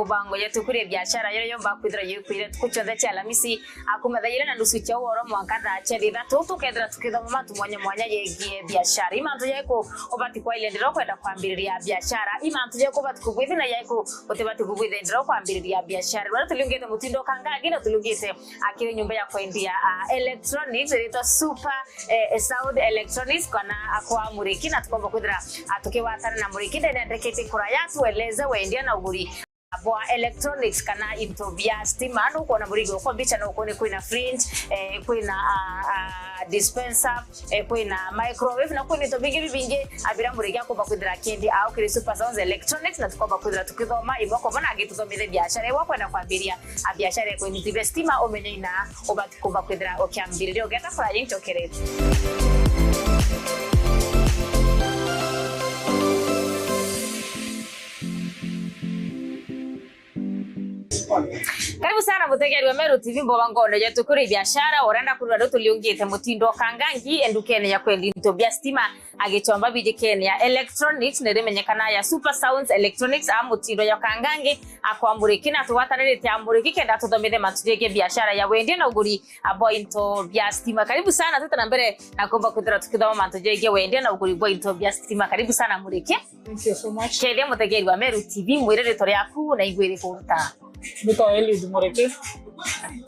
bango yetu kuri biashara yo bakwidra yukwire kuchonda cha Alhamisi akumadha ile na nusu cha woro mwankada chedira tukedra tukidha mama mwanya yegie biashara imantu yako obati kwa ile ndiro kwenda kwambiriria biashara imantu yako obati kubwithi na yako otebati kubwithi ndiro kwambiriria biashara bado tulungete mutindo kangagi na tulungete akire nyumba ya kwendia electronics ito super sound electronics kana akwa muriki na tukomba kudra atukiwatana na muriki ndekete kuraya tueleze wendia na uguri Boa electronics kana into via steam anu kwa burigo kwa bicha na ukone kuna fridge kuna dispenser kuna microwave na kuna to bingi abira muriga ko bakudira kendi au kiri super sounds electronics na tukoba kudira tukidoma iboko bana gitu zomeze biashara wako na kwambiria biashara kwa ni via steam omenye na obati ko bakudira okiambirire ogeta flying chokerete Karibu sana mutegeri wa Meru TV mboba ngondo yetu kuri biashara oranda kurura tuliongete mutindo kangangi endukene ya kwendi ntobia stima agichomba bije Kenya electronics neremenyekana ya super sounds electronics amutindo ya kangangi akwamburiki na tuwatanirete amburiki kenda tudomede matudege biashara ya wende na uguri abointo bia stima karibu sana tata nambere nakomba kudira tukidoma matudege wende na uguri bointo bia stima karibu sana mureke. Thank you so much. Kele mutegeri wa Meru TV mwirere tore yaku na igwere kuruta Bito Eli Dumoreke,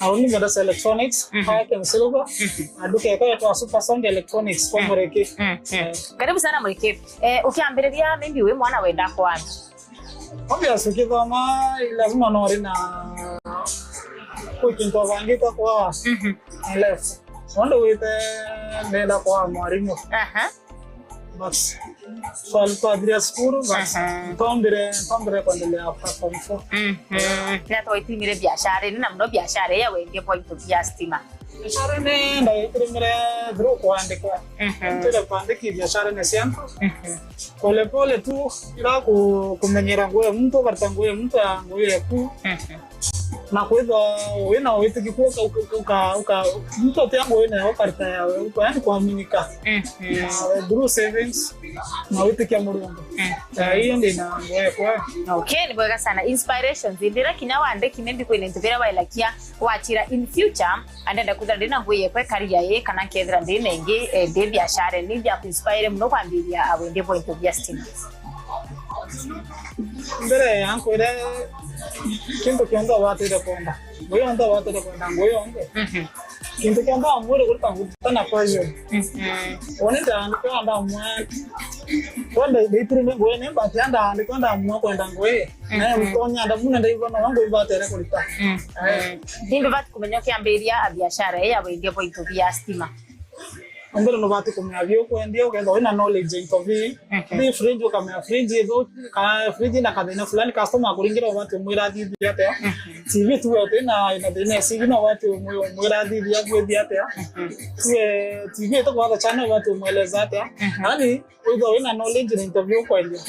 Auni Medas Electronics, Hayek and Silver, Aduke kwa Super Sound Electronics kwa Moreke. Karibu sana Moreke. Ukiambiriria maybe we mwana wenda kwa Obviously kidoma lazima nori na kukinto vangika kwa left. Wanda with nenda kwa mwalimu. Mas falta dia skuru mas tombere kuendelea platform 4 na toiti mire biashara ni namno biashara ya wenge point ya stima biashara ne ndio primere draw kuandika ndio kuandika biashara ne sianto pole tu ila kumenyera ngoe mtu karta ngoe mtu ngoe ku na kwenda wena wetu kikuka mtu tangu wena wakarta ya uko yani kuaminika draw savings na wetu kia murungu hiyo ndio na ngoe kwa okay ni boga sana inspiration zindira kinawa ande kinembi kwene ntubera bailakia wachira in future andenda kudra na ngoye kwa career ye kana kedra ndinenge de biashara ni bya inspire mno kwambiria awende point of justin mbere yanko ile kintu kianda watu ile kwenda ngoyo anda watu ile kwenda ngoyo onge kintu kianda amure kutana kwa hiyo wanaenda anda mwa kwenda bitri ngoyo ne batanda anda mwa kwenda ngoyo na mkonya anda muna ndivyo na wangu ibate ile kulita ndimbe batu kumenyoke amberia biashara ya wende point of stima Ambele no bati kumyavyo kuendia ukaenda wena knowledge itovi ni fridge kama fridge hizo ka fridge na kadena fulani customer kuringira watu mwiradi yate TV tu yote na dena sivi na watu mwiradi ya kwedi yate TV to kwa channel watu mweleza yate yani uzo wena knowledge na interview kuendia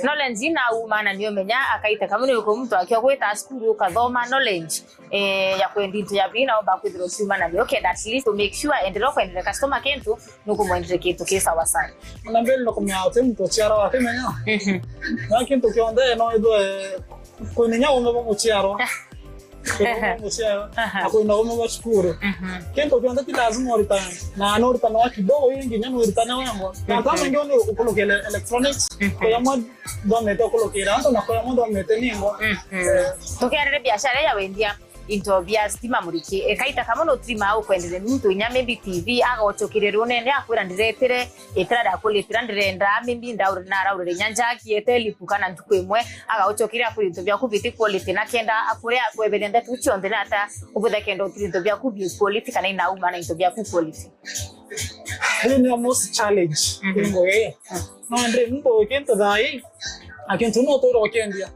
knowledge na umana niyo menya akaita kama ni uko mtu akiwa kweta skuru kadhoma knowledge ya kwendi tu ya bina oba kwidro sima na okay at least to make sure endelo kwenda customer kentu nuko mwendere kitu kisa wasana na mbele no kumya otem to chiara wa kemenya na kintu kionde no ido kuninya umeba muchiaro akwenda umeba shukuru kintu kionde lazima uritana na anorita na kidogo wingi nyano uritana wangu na kama ngione ukolokele electronics kwa mod domete ukolokele ando na kwa mod domete ningo tokiarere biashara ya wendia into via stima muriki kaita kama no trima au kwendele mtu nyame BTV agotokire runene akwira ndiretere etrada akulitira ndirenda mimbi ndauri nara uri nyanjaki eteli pukana ntukwemwe agotokire akulito vya kubiti quality na kenda akure akwebelenda tuchonde ata ubudha kenda utrito vya kubi quality kana ina uma na into vya ku quality ni most challenge ngo no andre mbo kento dai akintu no toro kendia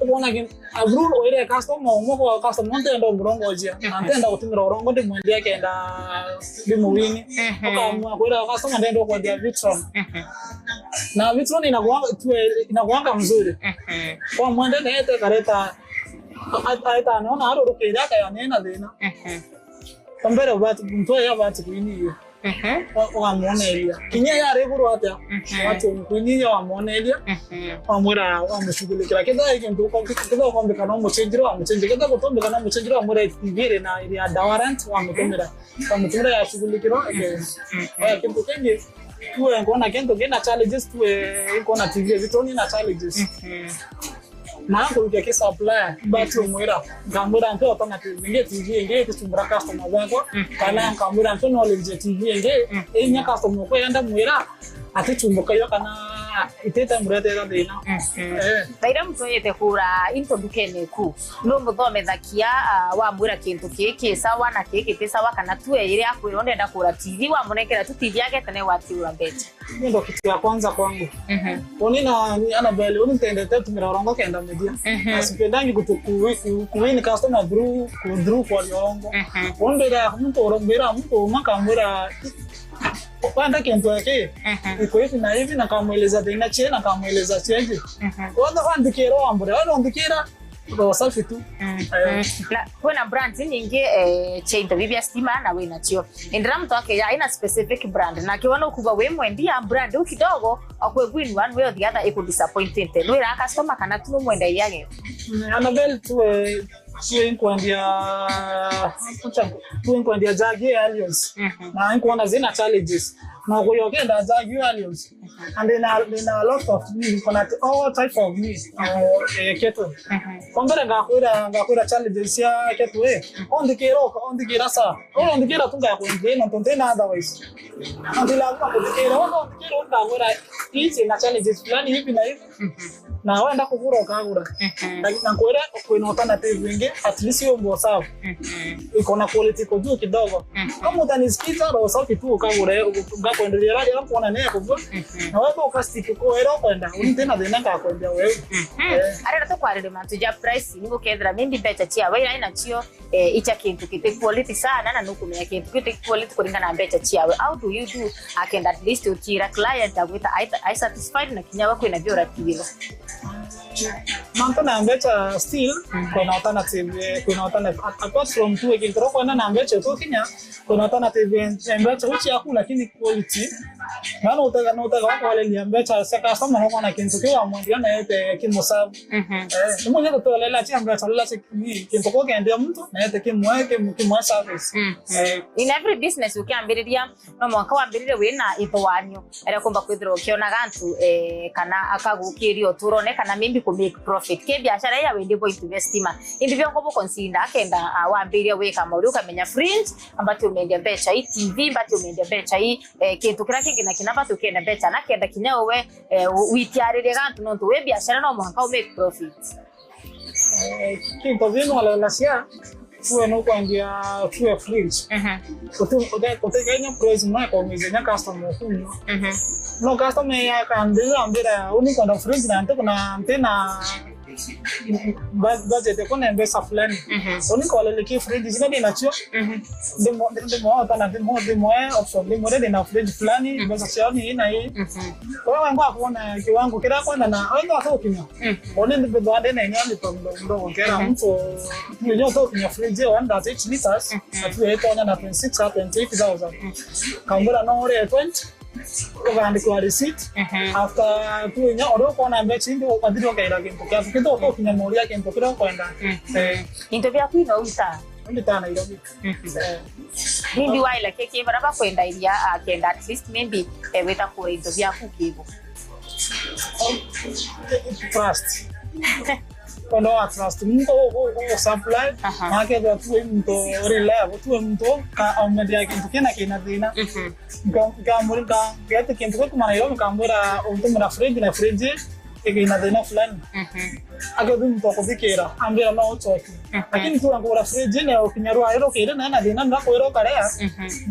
Ukona kin abru oire customer ngo customer ntendo mrongoje antenda utimira urongo ndi mwende yake enda bimuwini ukamwa kwenda customer ntendo kwa dia Vitron na Vitron inakuanga mzuri kwa mwende na yete kareta aita naona haro rukira kaya nena dena Kambere watu mtoe ya watu kuini wamuonelia kinya yare guru atya watu kunyinya wamuonelia wamwira wamushughulikira kida ikintu kida kombekana umuchenjiro wamuchenjira kida kotombekana umuchenjiro wamwira tivire na ya dawarant wamutumira yashughulikira kintu kenye tuwe ngona kento gena challenges tuwe ngona TV vitoni na challenges na ngo ke supply but umwira ngamura nto alternative nge TV nge kusumbura customer wako kana ngamura nto knowledge TV nge enya customer ko yanda mwira ati chumbuka yo kana iteta murete da dina daira mtu yete kura into dukene ku no muthome thakia wa mwira kintu kiki sawa na kiki pesa wa kana tu ire akwiro ndenda kura TV wa munekera tu TV yake tene watiura bete ndo kitu ya kwanza kwangu onina Annabelle unitende tetu mirarongo kenda media asipendangi kuwini customer through kwa yongo ondera mtu orombera mtu makamura kwanda kintu yake iko hivi na hivi na kamweleza tena chena kamweleza cheje wanda kero ambure wanda kira kwa safi tu la kuna brand nyingi chain bibia stima na wewe nacho ndira mtu wake ya ina specific brand na kiona ukuva wewe mwendia brand ukidogo akwe win one way or the other iko disappointed no ira customer kana tu mwenda yake Annabelle tu tuenkuandia Jagi Alliance na nkuona zina challenges na kuyokenda Jagi Alliance and then a lot of me connect all type of me keto kombere ngakwira challenges ya keto ondikira sa ondikira tunga kwende no tontena otherwise andila kwa ondikira ngakwira hizi na challenges fulani hivi na hivi na wenda kugura kagura na kwera kwena alternative wingi at least yo mbo sawa iko na quality ko juu kidogo kama utanisikiza roho sauti tu kagura ngakuendelea radio hapo kuona naye kugura na wewe ukastiki ko era kwenda unitena thina ka kwenda wewe ara to kwalele matuja price nigo kedra mindi becha chia wewe ina chio icha kintu kite quality sana na nuku ya kintu kite quality kulingana na becha chia wewe how do you do I at least utira client agwita I satisfied na kinyawa kwena biora kibilo manto na ambecha still kuna alternative apart from tu ekintro kuna na ambecha to kinya kuna alternative ambecha uchi yako lakini quality nano utaka wako wale ni ambecha saka sama homa na kintu kwa mwandia na yote kimosabu mmoja to lela chi ambecha lela chi kintu kwa ndio mtu na yote kimwa service in every business ukiambiriria no mwaka wambirire wina ithwanyo era kumba kwithiro kiona gantu kana akagukirio turone kana mimbi ku make profit ke biashara ya wende point investima indivyo ngobo consider akenda wambiria weka mauri ukamenya fringe ambacho umeendea becha hii TV ambacho umeendea becha hii kintu kira kingina kinapata ukienda becha na kenda kinyao we witiarire gantu no we biashara no mwaka make profit kintu vino wala nasia tuwe no kwandia tuwe fringe kutenganya price mako mizenya customer huyo no customer ya kandira ambira unikonda fringe na antena budget kuna mbesa fulani unikola leki fridge zingine inacho ndimo hata ndimo option ndimo ready na fridge fulani mbesa chani ina hii kwa wangu akuona kiwango kila kwanza na wenda hata ukinya one ndivyo baada na nyani ndo kera mtu ndio to kinya fridge wanda 8 liters atu yeto na 26 up and 8000 kambura no ore 20 ugandi kwa receipt after tu nya oro kona mbechi ndio ukadiro kaira kintu kia kitu to kinya moria kintu kira kwenda into vya kwina uta ndita na ilo maybe why keke baraba kwenda ilia akenda at least maybe weta kwa into vya kukigo trust kondo trust mtu supply market tu mtu reliable tu mtu ka aumedia kintu kina dina kamurika yate kintu kwa maana yao kamura utumira fridge na fridge kina dina fulani agadu mtu kubikira ambira no choki lakini tu ngora fridge na ukinyarua ero kile na dina ndako ero karea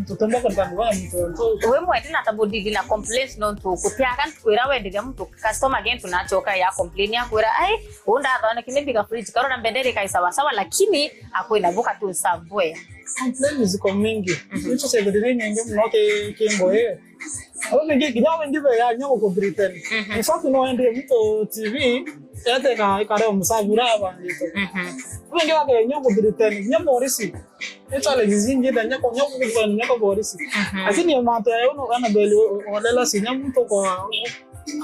tutomba kwa ngwa mtu we mwende na tabudi na complaints no to kutiaka kwira wende mtu customer again tunachoka ya complain ya kwira ai unda athana kimebika fridge karo na bendere kai sawa sawa lakini akwenda buka tu sabwe complaints ziko mingi hicho sasa ndio nyingi mnoke kingo Wengi kijana wengi ya nyoko ko Britain. In fact no ende mto TV ete ka ikare msabura bandito. Wengi wake nyoko Britain nyamo risi. Echale gizingi da nyoko nyoko borisi. Lakini mato ya uno kana beli olela sinyamuto kwa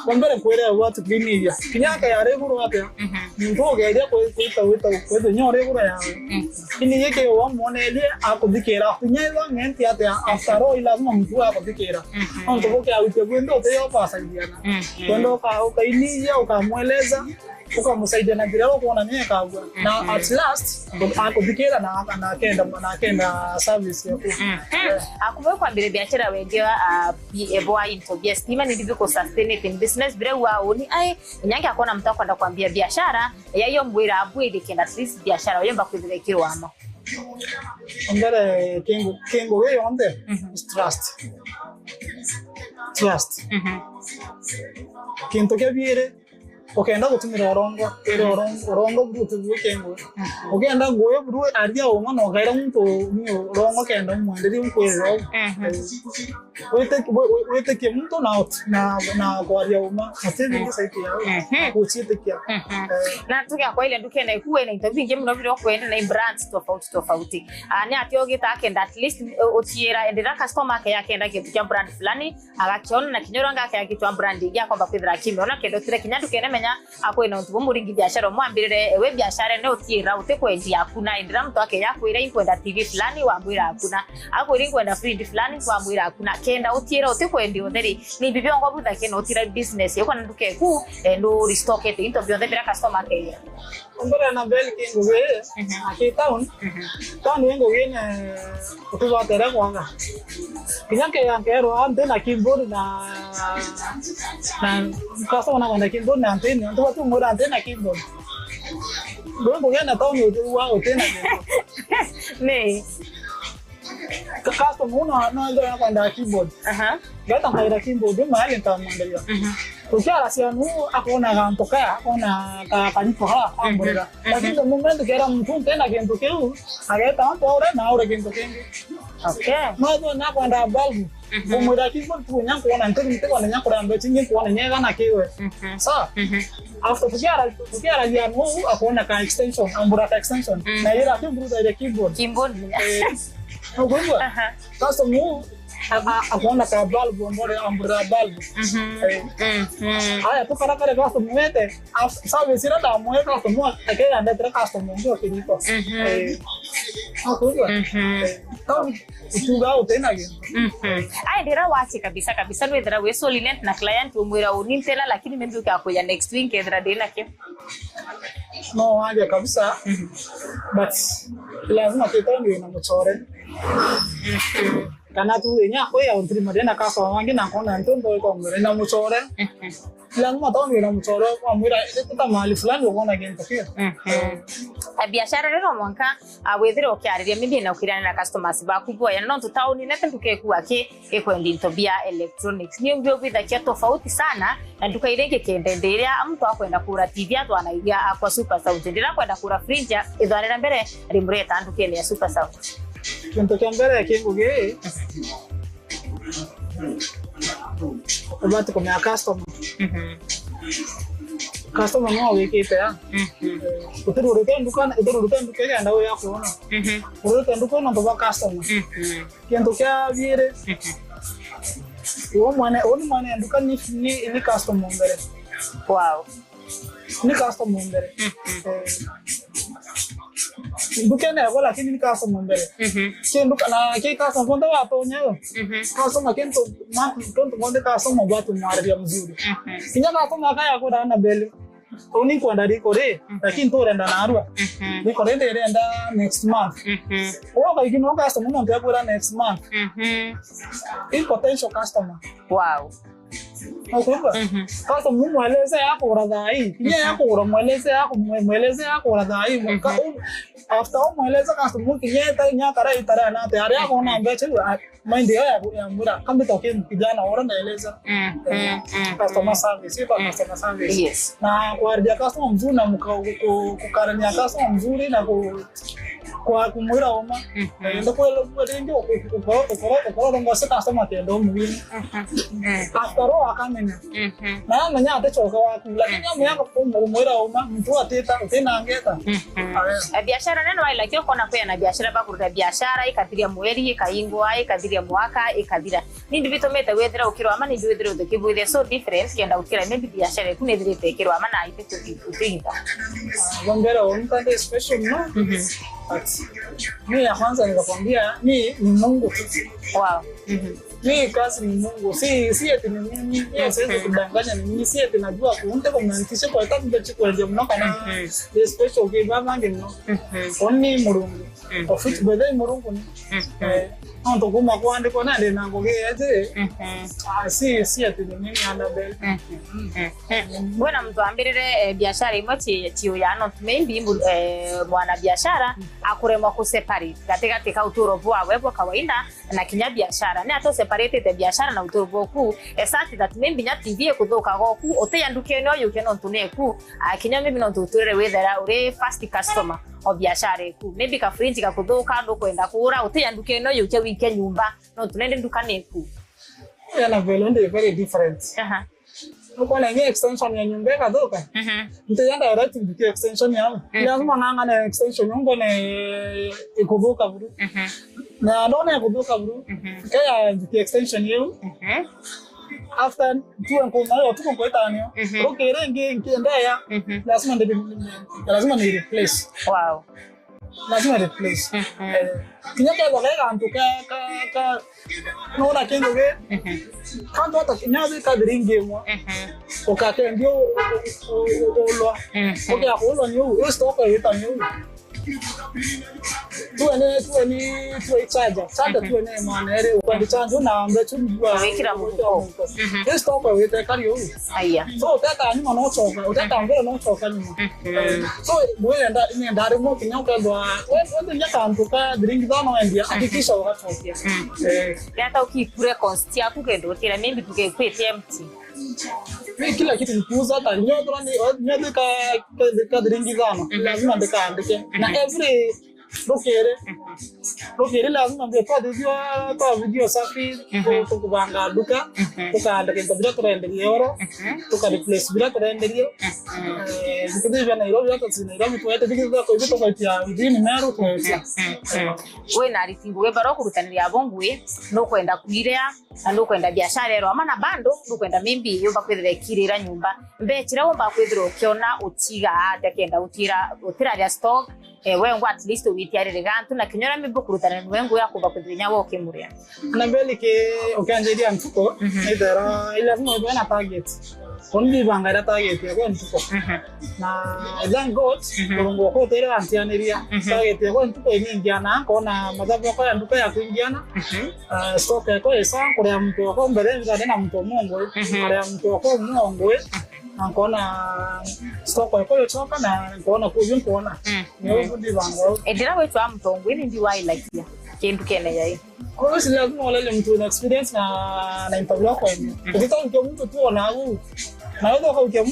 Kwambere kwere watu kliniki. Kinyaka ya reguru wate. Mto ge dia ko ko nyore gura ya. Kini yeke wa monele akubikera. Kunyeza ngenti ate afaro ila mtu akubikera. Onto boke awite gwendo te yo pasa diana. Kwendo ka ukainija ukamweleza ukamsaidia na bila kuona mimi kagwa. Na at last akubikera na akenda service yako. Akuwe kwambire biashara wengia eboa into biastima ni ndivyo sustain business bila waoni ai nyange akona mtu akwenda kwambia biashara yayo mbwira abwide kenda at least biashara yomba kwidire kirwamo Ambere kengo we onde trust kinto kebire okenda gutumira orongo brutu bukengo okenda goyo bru ardia o mano gaira muntu ni orongo kenda mwandiri unkwero wete ke muntu na kwaria uma atende saiti ya kuchite kia na tukia kwa ile nduke na kuwe na interview nje mno video kwenda na brands tofauti ani atioge ta kenda at least otiera endera customer yake enda kitu cha brand fulani agakiona na kinyoranga yake kitu brand ya kwamba kwithira kimeona kendo tire kinyatu kene akwena ntubo muringi biashara mwambirire ewe biashara ne otiera utekwendia akuna endera mtu wake yakwira inkwenda TV fulani wambwira akuna akwira inkwenda free fulani wambwira akuna kenda otiera otekwendia otheri ni bibyo ngo butha keno otira business yako nduke ku ndo restock it into byo thera customer care Ambere na bel kingo we akitaun wengo wene kutuwa tere kwanga kinyake yankero ante na keyboard na customer na kwenda keyboard na ante ndo watu mura ante na keyboard wengo wene taun wa otena ne customer uno no ndo kwenda keyboard gata kaira keyboard mahali ntamwandalia Ukiara sianu akona gantoka akona kanito ha ambrera lakini momento kera mtu tena kento keu ageta mtu ore na ore kento kengi okay mazo na kwanda balbu umura kipo tu nyanko wana ntete kwa nyanko rambe chingi kwa nyega na kewe sa after ukiara sianu akona ka extension ambura ka extension na ira kibruza ile keyboard ogwa sasa mu akona ka balbu mbore ambura balbu aya to kare gasto muete sabe sira da muete gasto mu akaya anda tra gasto mu ndio kinito akujua tao utuga utena hiyo ai dira wachi kabisa no dira weso lilent na client umwira unintela lakini mimi ndio kwa next week dira dina ke no haja kabisa but lazima tutange na mchore kana tu nya ko ya untri madena ka so wangi na kona ntondo ko ngere na mchore lazima taonge na mchore kwa mwira ita mahali fulani unaona gento pia biashara rero mwanka awethire okiariria mimi na ukirana na customers ba kubwa ya no town ni nete tukekuwa ke ekwendi ntobia electronics ni mbio bitha kia tofauti sana na tukairege kendenderia mtu akwenda kura TV atu anaigia kwa super sound ndira kwenda kura fridge idhanira mbere rimureta ndukene ya super sound kinto kiambere kinguge abati ko mya customer no wekete ya utururuke nduka ya ndawo ya kuona ururuke nduka no ba customer kinto kya vire oni mwana nduka ni customer mbere wow ni customer mbere Bukene hapo lakini ni customer mbele. Kendo kana ke customer konda wapo nyayo. Customer kento konda customer watu mwaria mzuri. Kinya customer kaya ko dana mbele. Oni kwenda rikore lakini to renda na arua. Niko renda next month. Oka ikino customer mo ndio kwa next month. In potential customer. Wow. Okay. Sasa mweleze yako uradai. Kinya yako uramweleze yako uradai. After mweleze customer kinya nyakara itara na tayari yako na mbeche mind ya mura kambi toke kijana ora naeleza. Customer service customer service. Yes. Na kwa customer mzuri na kukarania customer mzuri na kwa kumwira oma ndo kwelo ndio ukoro ngose customer tendo mwini after all akamenya na manya atachoka waku lakini amenya kumwira oma mtu ateta utenangeta biashara neno wala kio kona kwa na biashara bakuruta biashara ikathiria mweri ikaingwa ikathiria mwaka ikathira nindi bitomete wethera ukirwa ama nindi wethera uthikibwire so different kenda ukira maybe biashara kunethirite kirwa ama na ite kutinga ngongera onka special no mimi ya kwanza nikakwambia ni Mungu tu. Wow. Mimi kazi ni Mungu. Si eti ni mimi. Siwezi kudanganya ni mimi. Si eti najua kuunta kumantisha kwa tabu ndio kwa ndio mnoka na the special game bangi no. Oni Mulungu. Ofiti bede Mulungu ni. Ndo kuma kwande kwa nande nangogeaje. Si eti ni mimi anda mbele. Bwana mtu ambirire biashara imwe chiyo yano maybe mwana biashara akuremwa kuseparate katika uturo bwawe bwa kawaida na kinya biashara ni ato separate the biashara na uturo bwoku exactly that maybe nyativie kuthoka goku oteyanduke no yuke no tuneku kinya maybe no tuturere wethera uri first customer of biashara ku maybe ka fridge ka kuthoka ndo kwenda kura oteyanduke no yuke wike nyumba no tunende dukane ku yana velo ndio very different uko na extension ya nyumba kadoka mtayanga direct ndike extension yao lazima nganga na extension yangu na ikuvuka buru na ndone ikuvuka buru kaya ndike extension yao after tu ngoma tuko kwa tanyo okay ngienda ya lazima ni replace wow lazima replace kinyaka lolega antuka ka nona kendo ge kanto ata kinyazi ka dringe mo okake ndio olwa oke akolo ni u stop eta ni u tu charger tu ene manere kwandi chanjo na ambe tu wekira muko stop eta kari u aya so tata ni no choka utata ngere no choka ni so mwenda ni ndare mo kinyoka ndo wewe nyaka antuka drink dano ndia hakikisha wakati hata ukipure consti yako kendo tira maybe tukekwete empty kila kitu nikuuza hata nyoto ni ka dringi zano lazima ndikaandike na every lokere lazima mbe kwa video safi tukubanga duka tukaandika kabla tuendelee euro tuka replace bila tuendelee ndikide bana ilo ya tsina ilo mtu yote dikide kwa hivyo tukatia within meru tuacha we na ritingo baro kurutanira abongwe no kwenda kuirea na no kwenda biashara ero ama na bando no kwenda mimbi yumba kwethira kirira nyumba mbe chira womba kwethira kiona utiga ate kenda utira ya stock we ngo at least witiarire gantu na kinyora mimbi kurutana nwengo yakuba kwethira woke muria na mbele ke okanjeria mtuko idara ile no bana target only bangara target yako mtuko na then got ngo ko tere antianeria target yako mtuko ingiana kona madhabu yako ya nduka ya kuingiana stock yako esa kwa mtu wako mbele na mtu Mungu kwa mtu wako Mungu nankona stock yako yochoka na nankona kuona ndio ndi bango edira wetu amtongo ini ndi why like ya kindu kene yai kwa hiyo lazima wale mtu na experience na interview yako hivi ukitaka mtu tu na huu na wewe ukaokia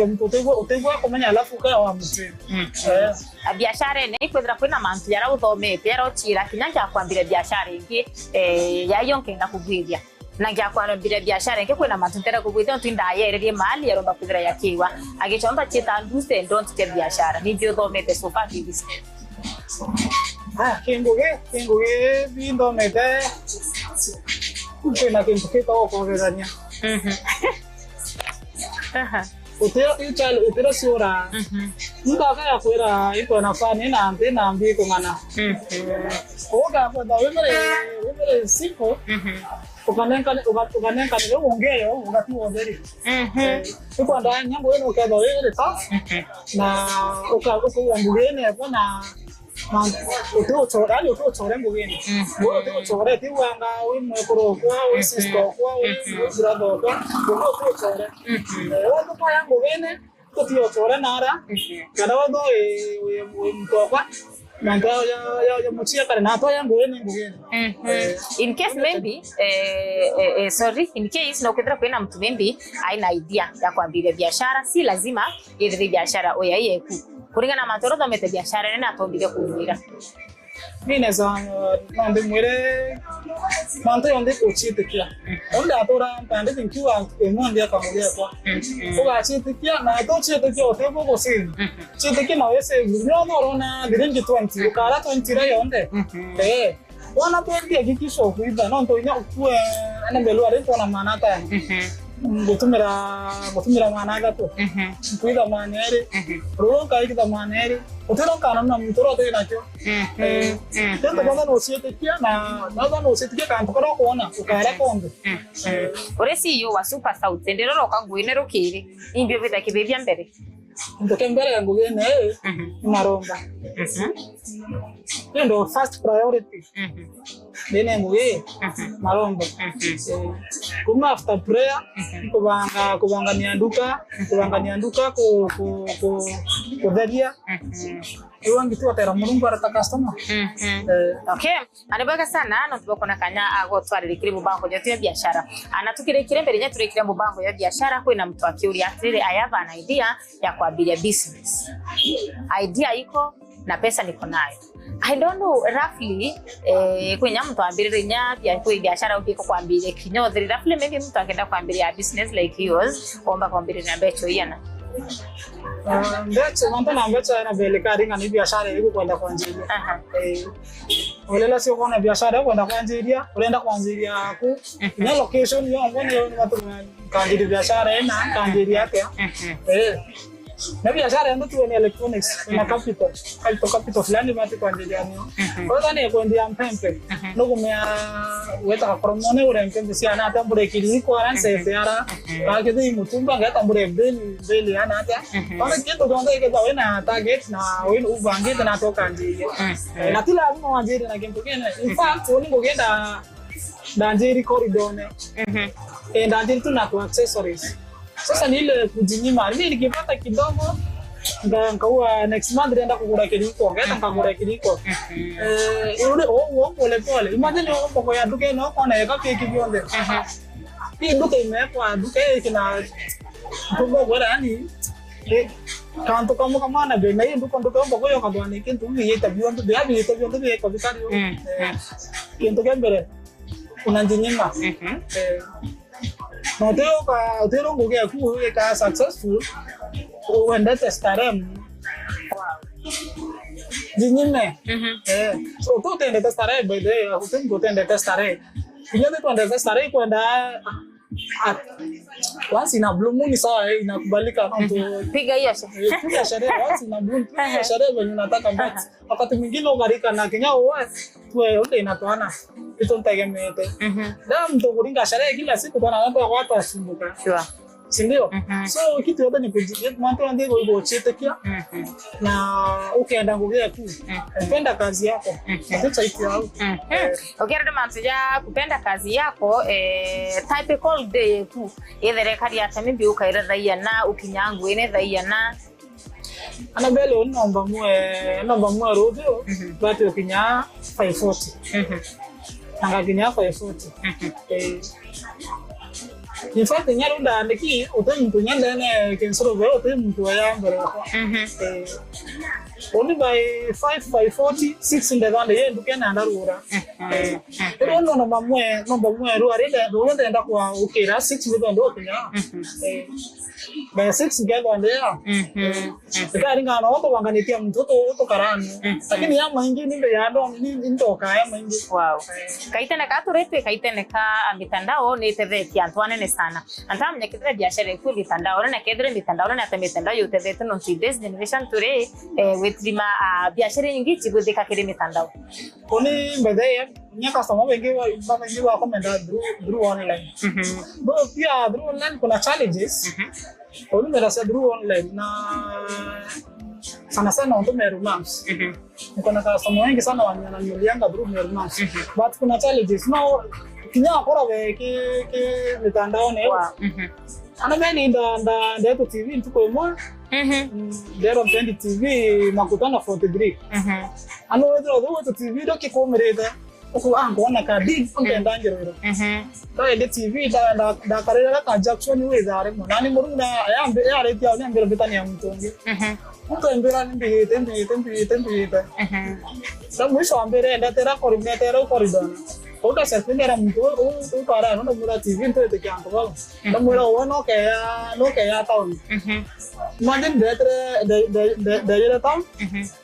mtu utegwa kumenya alafu kwa mtu biashara ne kwethira kwina mantu yara uthomete yara chira kinyanja kwambira biashara ingi yayonke na kugwithia na ngiakwambira biashara ingi kwina mantu tera kugwithia twinda yererie mali yaromba kwithira yakiwa agichomba chita nduse don't take biashara ni ndio thomete so far this kinguge vindo mete kwina kintu kitao kuongezania utero sura ndaka ya kwera iko nafani na mbi kungana oga hapo da wewe sipo ukanenka ni ongeyo ungati ongeri iko ndani nyango wewe ukaba wewe ta na ukambugene hapo na utochora mbugeni utochora tiwanga wimwe kurokwa wisisto kwa wizirado kwa utochora watu kwa yangu wene tutiochora nara kana wado mtokwa nangao ya muchia kare na to yangu wene mbugeni in case maybe sorry in case na ukitaka kwenda mtu maybe haina idea ya kuanzia biashara si lazima ile biashara oyaye ku kuringana matoro thomete biashara nene atombire kuruira mine za nande mwere manto yonde kochitikia onda atora pande tinkiwa emondia kamulia kwa oga chitikia na to chitikia otebo gosi chitikia na wese no rona direngi 20 ukara 20 ra yonde wana pende kikisho kuiba no to ina ku ana belu are kona manata Gotumira managa to kuida manere ro kai kita manere otero kana na mutoro to inacho tendo bana no siete kia na bana no siete kia kanto koro kuona ukara kondo oresi yo wa super south ndero ro kangwine ro kiri imbyo vita kibebya mbere ndoke mbere yangu gene maromba ndo first priority bene nguye maromba kuma after prayer kubanga nianduka ko daria iwangi tu atera mulungu arata customer okay anabaka sana no tubako na kanya ago twaririkire mu banko ya biashara anatukire mbere nya turekire mu banko ya biashara ko ina mtu akiuri atrire I have an idea ya kuabiria business idea iko na pesa niko nayo I don't know roughly kwenye mtu ambirire nya biashara ukiko kuambire kinyothiri roughly maybe mtu akenda kuambiria business like yours omba kuambirira mbecho yana Mbecho mambo na mbecho na belekari ngani biashara iko kwenda kuanzilia olela sio kuna biashara kwenda kuanzilia unaenda kuanzilia ku na location yo ngone watu kanjiri biashara ina kanjiri yake na biashara ndio tu ni electronics na capital fulani basi kuanzilia ni kwa nini kuanzia mpempe ndugu mea weta promone ule mpempe si ana tambure kiliko aranse fiara akidi mutumba ngata mbure beli ana hata kwa kitu ndio ile kwa wena target na wena uvange na toka nje na kila mtu anjiri na game tokene in fact woni ngogenda danjiri corridor ne danjiri tu na accessories sasa ni ile kujinyima mimi nikipata kidogo ngawa next month nenda kukura kiliko ngeta ngakura kiliko ile pole imagine uko ya duke no kona ya kapi kibionde hii duke imekwa duke kina tumbo bora yani kanto kama na be na hii duko mbo yo kadwani kintu yeta bionde be abi yeta bionde be kwa bikario kintu kembere unanjinyima no teo ngoge ku ka successful wenda testarem jinyime so to tende testare by the akutem go tende testare kinyo de tende testare kwenda once in a blue moon sawa inakubalika mtu piga hiyo piga sherehe once in a blue piga sherehe venye unataka but wakati mwingine ugarika na Kenya wewe wote inatoana ito ntegemete na mtu kuringa sherehe kila siku bwana watu wasumbuka sure sindio so kitu yote ni kujia mwanzo ndio hivyo chitekia na ukienda ngogea tu upenda kazi yako ndio hicho yao ukienda mantuja kupenda kazi yako typical day tu either kadi ya tambi ukaira raia na ukinyangu ene raia na anabele nomba mwe rodio bati ukinya 540 nanga kinya 540 in fact nyarunda andiki utemtu nyandene kensoro vero utemtu yambere kwa only by 540 6 in the land ye ndukena ndarura pero nomba mwe ru arida ndo ndenda kwa ukira 6 with ndo kinya by 6 gego ndia ikari ngana oto wanganitia mtoto oto karani lakini ya maingi ninde ya ndo ndo kaya maingi wow kaitene ka turete kaitene ka mitandao ni teveti Antoine sana antam nyakidra biashara ku mitandao na kedre mitandao na mitandao yote vetu no this generation today with lima biashara nyingi chigudika kile mitandao oni mbede nyaka sama wengi wa komenda through online bo pia through online kuna challenges oni merasa through online na sana on romance kuna customer wengi sana wananyolianga through romance but kuna challenges no kinya akora we ke mitandao ne ana meni nda to TV ntuko mo dero 20 TV makutana 43 ano wedo to TV do kikomereda uko ngona ka big ngenda njero to ile TV da karera ka Jackson we dare mo nani murunda ayambe ya reti ya ngero betani ya mtonge mtu mbira mbira sa mwisho wa mbere ndatera koridona oka sefindera mtu ukara no mura TV nto tekanto balo ndamura wono ya town imagine de town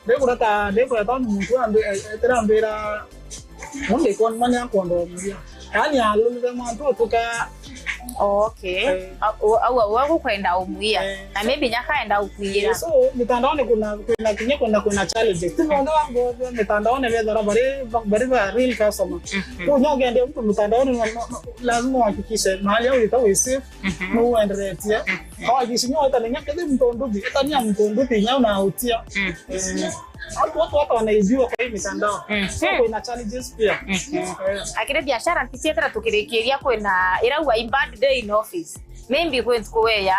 de town mtu tera mbira munde kon manya kondo mbia yani alu de manto tuka okay au kwenda umuia na maybe nyakaenda ukuira so mitandaoni kuna challenge tunaona wangu mitandaoni leo dara bari real customer unyoge ndio mtu mitandaoni lazima uhakikishe mahali au itawe safe no uendelee ya kwa kishinyo hata nyaka ndio mtondubi hata nya mtondubi nyao na utia watu wanaijua kwa hii mitandao so kuna challenges pia akire biashara ntisietera tukirekeria kwena irawa bad day in office maybe kwent kuweya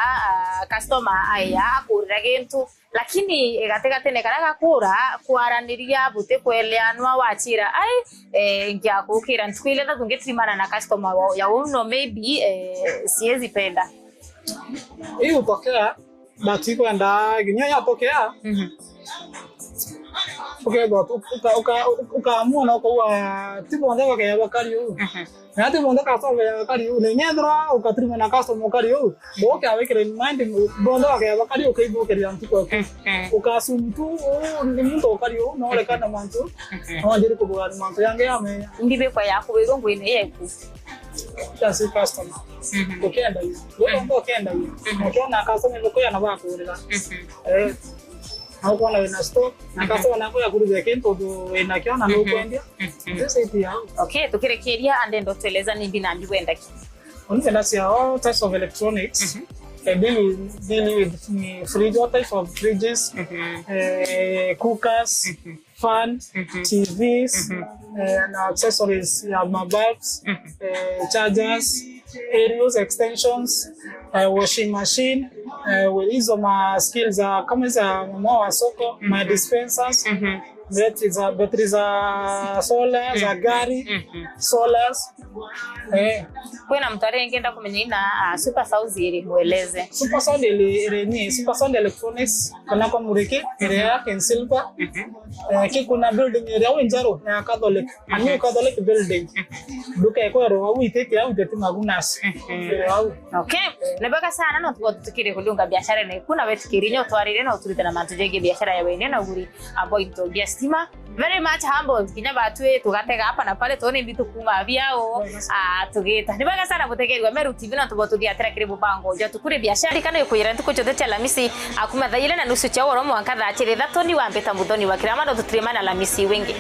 customer aya akurira gintu lakini gategatene karaga kura kwaraniria bute kweleanwa wachira ai ngiakukira ntwile na tungetrimana na customer ya uno maybe siezi penda hiyo tokea bati kwenda ginya tokea okay but ukaamua na kwa timu ndio kwa wakati huu na timu ndio kwa wakati huu nyendra ukatrima na customer wakati huu boka awekere mind bondo kwa wakati huu kai boka ya mtu kwa ukasumtu ni mtu wakati huu na ole kana mtu hawajiri kubwa mtu yange ame ndibe kwa yako wewe ngo ine yeku kasi customer ukienda hiyo ndio ukienda hiyo ukiona customer ndio kwa na wako ile au kuna ina stock na kasa wanako ya kurudia kento do inakiona no kwenda sasa hivi okay tukirekeria and ndo tueleza ni binandi kwenda ki unapenda si all types of electronics deal with fridge, all types of fridges, cookers, fan, TVs, and accessories, bulbs, chargers, aerials, extensions, washing machine, with hizo ma skills kama za mwa wa soko, my dispensers, batteries solar, za gari, solars. Kwena mtare ngenda kumenya ina super sound ile mueleze. Super sound ile ni super sound electronics kana kwa mureke ile yake in silver. Kuna building area winjaro ya Catholic, ani Catholic building. Duka yako ro au iteke au tetima gunas. Okay. Nebaka sana no tukire kulunga biashara ne kuna wetikirinya utwarire no turite na mantujege biashara ya wene na guri abo into biastima. Very much humble kinya batwe tugatega hapa na pale tuone vitu kuma vyao tugeta nibaga sana butegerwa meru TV na tubotugia trakire bubango jo tukure biashara kana yokuira ntuko chote cha lamisi akuma thaile na nusu cha woro mwanka tha chire thatoni wa mbeta muthoni wa kirama ndo tutremana lamisi wengi